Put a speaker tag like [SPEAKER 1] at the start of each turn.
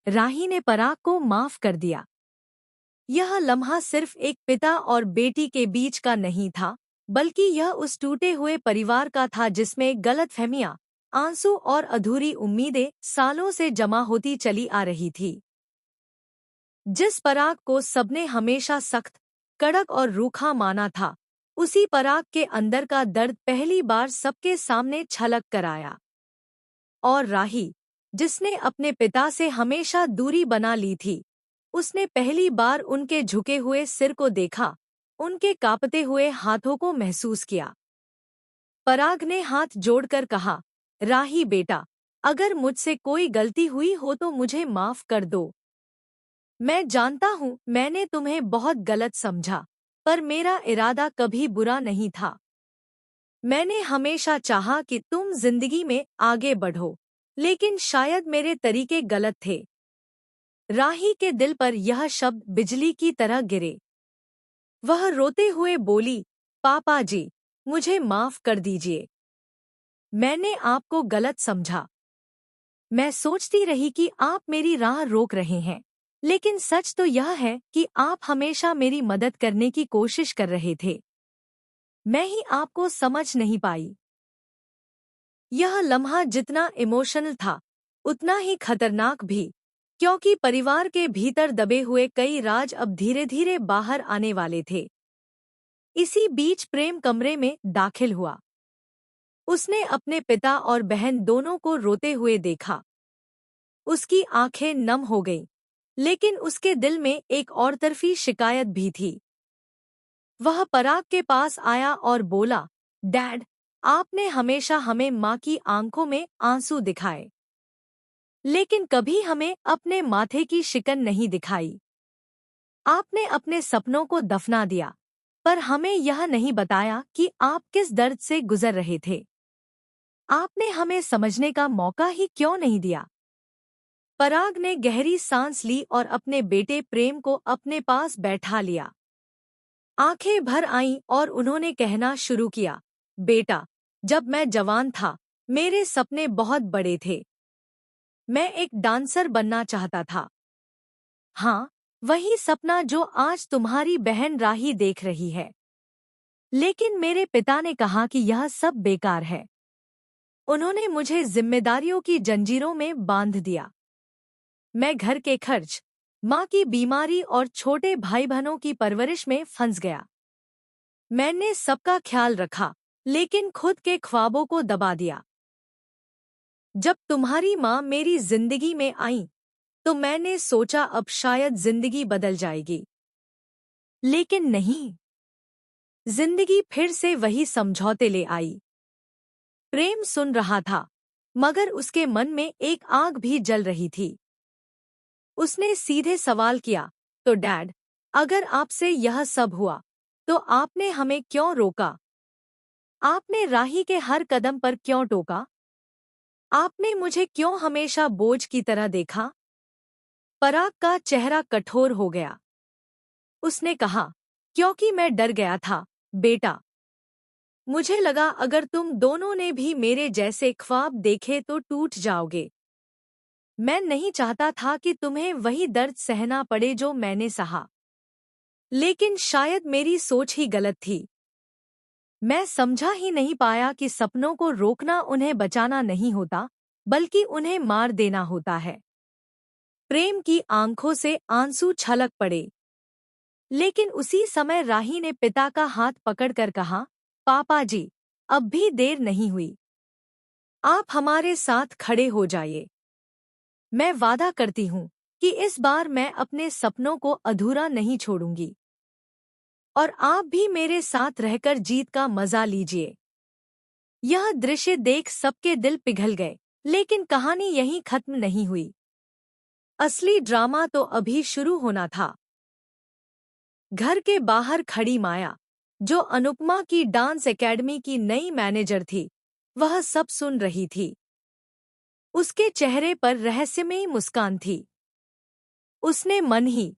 [SPEAKER 1] राही ने पराग को माफ कर दिया। यह लम्हा सिर्फ एक पिता और बेटी के बीच का नहीं था, बल्कि यह उस टूटे हुए परिवार का था जिसमें गलतफहमियां, आंसू और अधूरी उम्मीदें सालों से जमा होती चली आ रही थी। जिस पराग को सबने हमेशा सख्त, कड़क और रूखा माना था, उसी पराग के अंदर का दर्द पहली बार सबके सामने छलक कर आया। और राही, जिसने अपने पिता से हमेशा दूरी बना ली थी, उसने पहली बार उनके झुके हुए सिर को देखा, उनके कांपते हुए हाथों को महसूस किया। पराग ने हाथ जोड़कर कहा, राही बेटा, अगर मुझसे कोई गलती हुई हो तो मुझे माफ कर दो। मैं जानता हूँ मैंने तुम्हें बहुत गलत समझा, पर मेरा इरादा कभी बुरा नहीं था। मैंने हमेशा चाहा कि तुम जिंदगी में आगे बढ़ो, लेकिन शायद मेरे तरीके गलत थे। राही के दिल पर यह शब्द बिजली की तरह गिरे। वह रोते हुए बोली, पापा जी, मुझे माफ कर दीजिए। मैंने आपको गलत समझा। मैं सोचती रही कि आप मेरी राह रोक रहे हैं, लेकिन सच तो यह है कि आप हमेशा मेरी मदद करने की कोशिश कर रहे थे। मैं ही आपको समझ नहीं पाई। यह लम्हा जितना इमोशनल था, उतना ही खतरनाक भी, क्योंकि परिवार के भीतर दबे हुए कई राज अब धीरे धीरे बाहर आने वाले थे। इसी बीच प्रेम कमरे में दाखिल हुआ। उसने अपने पिता और बहन दोनों को रोते हुए देखा। उसकी आंखें नम हो गईं, लेकिन उसके दिल में एक और तरफी शिकायत भी थी। वह पराग के पास आया और बोला, डैड, आपने हमेशा हमें माँ की आंखों में आंसू दिखाए, लेकिन कभी हमें अपने माथे की शिकन नहीं दिखाई। आपने अपने सपनों को दफना दिया, पर हमें यह नहीं बताया कि आप किस दर्द से गुजर रहे थे। आपने हमें समझने का मौका ही क्यों नहीं दिया। पराग ने गहरी सांस ली और अपने बेटे प्रेम को अपने पास बैठा लिया। आंखें भर आईं और उन्होंने कहना शुरू किया, बेटा, जब मैं जवान था, मेरे सपने बहुत बड़े थे। मैं एक डांसर बनना चाहता था। हाँ, वही सपना जो आज तुम्हारी बहन राही देख रही है। लेकिन मेरे पिता ने कहा कि यह सब बेकार है। उन्होंने मुझे जिम्मेदारियों की जंजीरों में बांध दिया। मैं घर के खर्च, माँ की बीमारी और छोटे भाई बहनों की परवरिश में फंस गया। मैंने सबका ख्याल रखा, लेकिन खुद के ख्वाबों को दबा दिया। जब तुम्हारी माँ मेरी जिंदगी में आई, तो मैंने सोचा अब शायद जिंदगी बदल जाएगी। लेकिन नहीं, जिंदगी फिर से वही समझौते ले आई। प्रेम सुन रहा था, मगर उसके मन में एक आग भी जल रही थी। उसने सीधे सवाल किया, तो डैड, अगर आपसे यह सब हुआ, तो आपने हमें क्यों रोका? आपने राही के हर कदम पर क्यों टोका? आपने मुझे क्यों हमेशा बोझ की तरह देखा? पराग का चेहरा कठोर हो गया। उसने कहा, क्योंकि मैं डर गया था, बेटा। मुझे लगा अगर तुम दोनों ने भी मेरे जैसे ख्वाब देखे तो टूट जाओगे। मैं नहीं चाहता था कि तुम्हें वही दर्द सहना पड़े जो मैंने सहा। लेकिन शायद मेरी सोच ही गलत थी। मैं समझा ही नहीं पाया कि सपनों को रोकना उन्हें बचाना नहीं होता, बल्कि उन्हें मार देना होता है। प्रेम की आंखों से आंसू छलक पड़े। लेकिन उसी समय राही ने पिता का हाथ पकड़कर कहा, पापा जी, अब भी देर नहीं हुई। आप हमारे साथ खड़े हो जाइए। मैं वादा करती हूँ कि इस बार मैं अपने सपनों को अधूरा नहीं छोड़ूंगी। और आप भी मेरे साथ रहकर जीत का मजा लीजिए। यह दृश्य देख सबके दिल पिघल गए, लेकिन कहानी यहीं खत्म नहीं हुई। असली ड्रामा तो अभी शुरू होना था। घर के बाहर खड़ी माया, जो अनुपमा की डांस एकेडमी की नई मैनेजर थी, वह सब सुन रही थी। उसके चेहरे पर रहस्यमयी मुस्कान थी। उसने मन ही